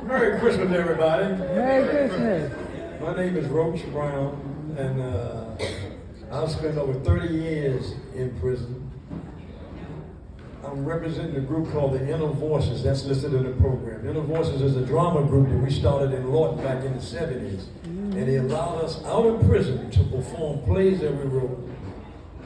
Merry Christmas, everybody. Merry Christmas. My name is Roach Brown, and I've spent over 30 years in prison. I'm representing a group called the Inner Voices, that's listed in the program. Inner Voices is a drama group that we started in Lawton back in the 70s. And they allowed us out of prison to perform plays that we wrote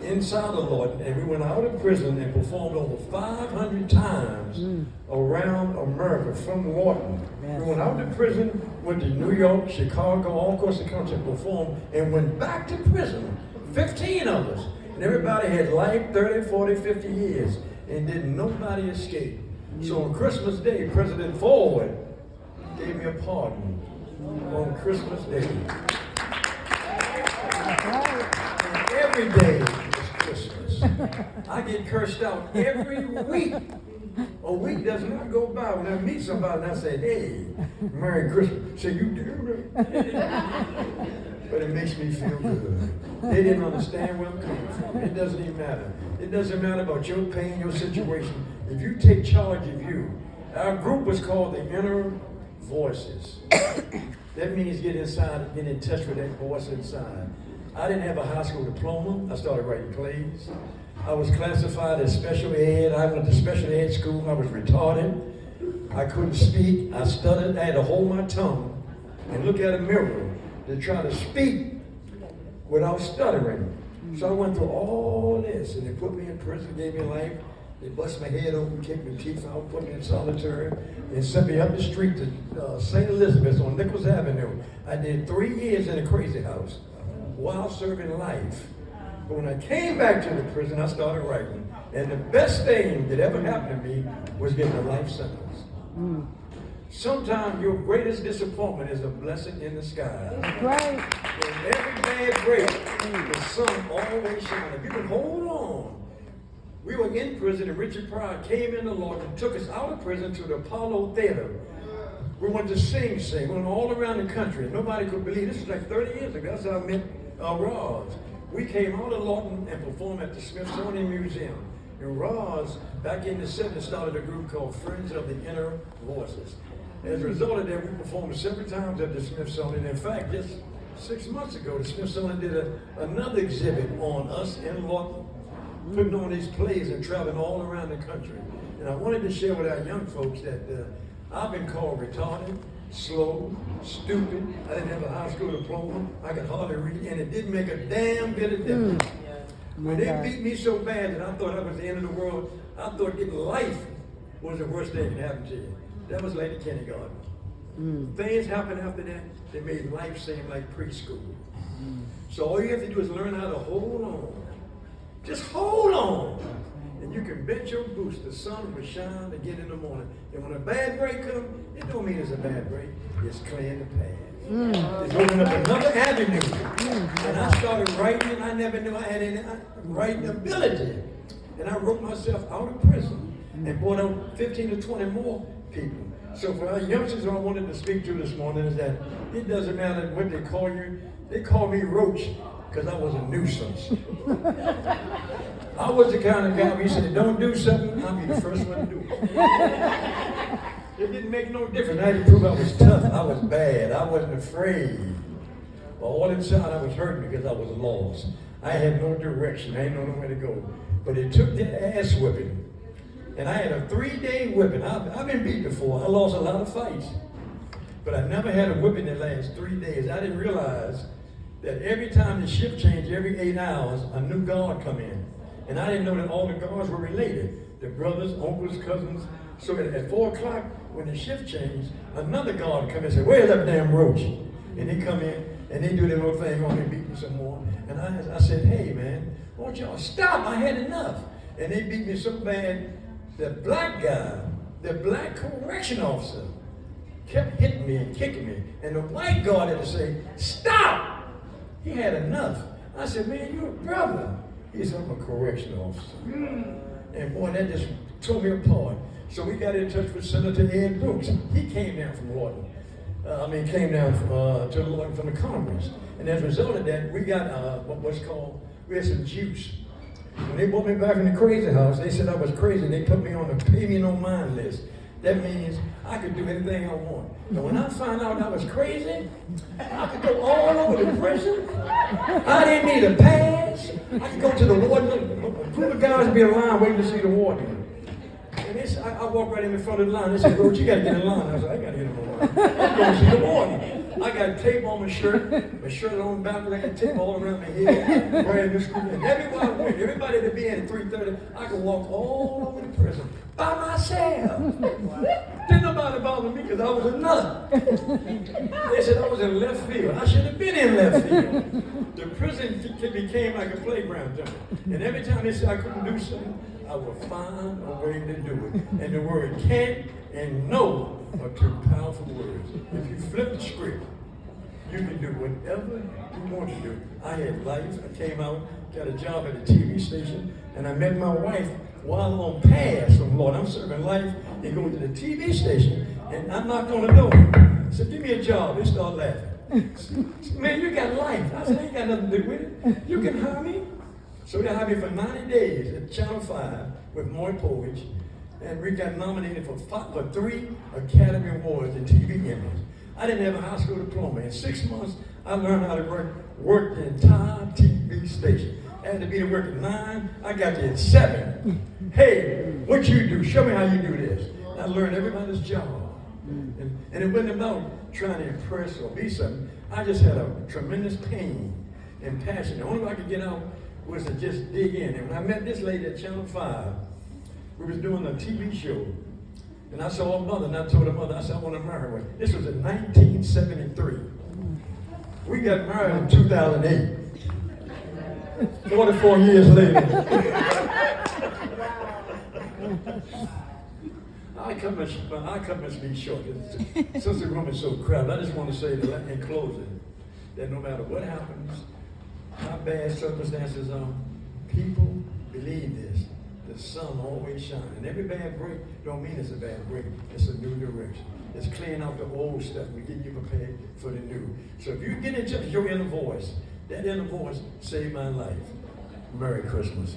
inside of Lawton. And we went out of prison and performed over 500 times around America from Lawton. Yes. We went out of prison, went to New York, Chicago, all across the country to perform, and went back to prison, 15 of us. And everybody had life 30, 40, 50 years. And didn't nobody escape. So on Christmas Day, President Ford gave me a pardon on Christmas Day. And every day is Christmas. I get cursed out every week. A week does not go by when I meet somebody and I say, hey, Merry Christmas. Say, you do it. But it makes me feel good. They didn't understand where I'm coming from. It doesn't even matter. It doesn't matter about your pain, your situation. If you take charge of you, our group was called the Inner Voices. That means get inside, get in touch with that voice inside. I didn't have a high school diploma. I started writing plays. I was classified as special ed. I went to special ed school. I was retarded. I couldn't speak. I stuttered. I had to hold my tongue and look at a mirror to try to speak without stuttering. So I went through all this, and they put me in prison, gave me life. They bust my head open, kicked my teeth out, put me in solitary, and sent me up the street to St. Elizabeth's on Nichols Avenue. I did 3 years in a crazy house while serving life. But when I came back to the prison, I started writing. And the best thing that ever happened to me was getting a life sentence. Sometimes your greatest disappointment is a blessing in the sky. That's right. In every bad break, the sun always shines. If you can hold on. We were in prison, and Richard Pryor came in the Lord and took us out of prison to the Apollo Theater. We went to sing. We went all around the country. Nobody could believe this was like 30 years ago. That's how I met Roz. We came out of Lawton and performed at the Smithsonian Museum. And Roz, back in the 70s, started a group called Friends of the Inner Voices. As a result of that, we performed several times at the Smithsonian. In fact, just 6 months ago, the Smithsonian did another exhibit on us in Lawton, putting on these plays and traveling all around the country. And I wanted to share with our young folks that I've been called retarded, slow, stupid. I didn't have a high school diploma. I could hardly read, and it didn't make a damn bit of difference. When they beat me so bad that I thought I was the end of the world, I thought getting life was the worst thing that could happen to you. That was late in kindergarten. Things happened after that. They made life seem like preschool. So all you have to do is learn how to hold on. Just hold on. And you can bet your boots the sun will shine again in the morning. And when a bad break comes, it don't mean it's a bad break. It's clearing the path. It's opening up another avenue. And I started writing. I never knew I had any writing ability. And I wrote myself out of prison and brought out 15 to 20 more people. So for our youngsters, what I wanted to speak to this morning is that it doesn't matter what they call you. They call me Roach because I was a nuisance. I was the kind of guy who said, don't do something, I'll be the first one to do it. It didn't make no difference. I had to prove I was tough. I was bad. I wasn't afraid. But all inside, I was hurting because I was lost. I had no direction. I didn't know nowhere to go. But it took the ass whipping. And I had a 3-day whipping. I've been beat before. I lost a lot of fights. But I never had a whipping that lasts 3 days. I didn't realize that every time the shift changed, every 8 hours, a new guard come in. And I didn't know that all the guards were related. The brothers, uncles, cousins. So at 4 o'clock, when the shift changed, another guard come in and say, where's that damn Roach? And they come in, and they do their little thing on me, beat me some more. And I said, hey, man, won't y'all stop? I had enough. And they beat me so bad, the black guy, the black correction officer, kept hitting me and kicking me. And the white guard had to say, stop! He had enough. I said, man, you're a brother. He said, I'm a correction officer. And boy, that just tore me apart. So we got in touch with Senator Ed Brooks. He came down from Lawton. Came down to Lawton from the Congress. And as a result of that, we got we had some juice. When they brought me back in the crazy house, they said I was crazy. They put me on the pay me no mind list. That means I could do anything I want. And when I found out I was crazy, I could go all over the prison. I didn't need a pass. I could go to the warden. A group of guys would be in line waiting to see the warden. And I walked right in front of the line. They said, Roach, you got to get in line. I said, I got to get in the line. I'm going to see the warden. I got tape on my shirt on backwards. I got tape all around my head. Wearing this group. And everywhere I went, everybody that be in at 3:30, I could walk all over the prison by myself. Didn't nobody bother me because I was a nut. They said I was in left field. I should have been in left field. The prison became like a playground jump. And every time they said I couldn't do something, I would find a way to do it. And the word can't and no are two powerful words. If you flip the script, you can do whatever you want to do. I had life. I came out, got a job at a TV station, and I met my wife while on pass from Lord. I'm serving life and going to the TV station, and I'm not going to know her. I said, give me a job. They start laughing. Man, you got life. I said, I ain't got nothing to do with it. You can hire me. So they hired me for 90 days at Channel 5 with Maury Povich, and we got nominated for 3 Academy Awards in TV Emmys. I didn't have a high school diploma. In 6 months, I learned how to work the entire TV station. I had to be to work at 9. I got there at 7. Hey, what you do? Show me how you do this. I learned everybody's job. And it wasn't about trying to impress or be something. I just had a tremendous pain and passion. The only way I could get out was to just dig in. And when I met this lady at Channel 5, we was doing a TV show. And I saw her mother, and I told her mother, I said, I want to marry her. This was in 1973. We got married in 2008. 44 years later. I come and speak short. Since the room is so crowded, I just want to say that in closing, that no matter what happens, how bad circumstances are, people believe this. The sun always shines. And every bad break don't mean it's a bad break. It's a new direction. It's clearing out the old stuff. We get you prepared for the new. So if you get in touch with your inner voice, that inner voice saved my life. Merry Christmas.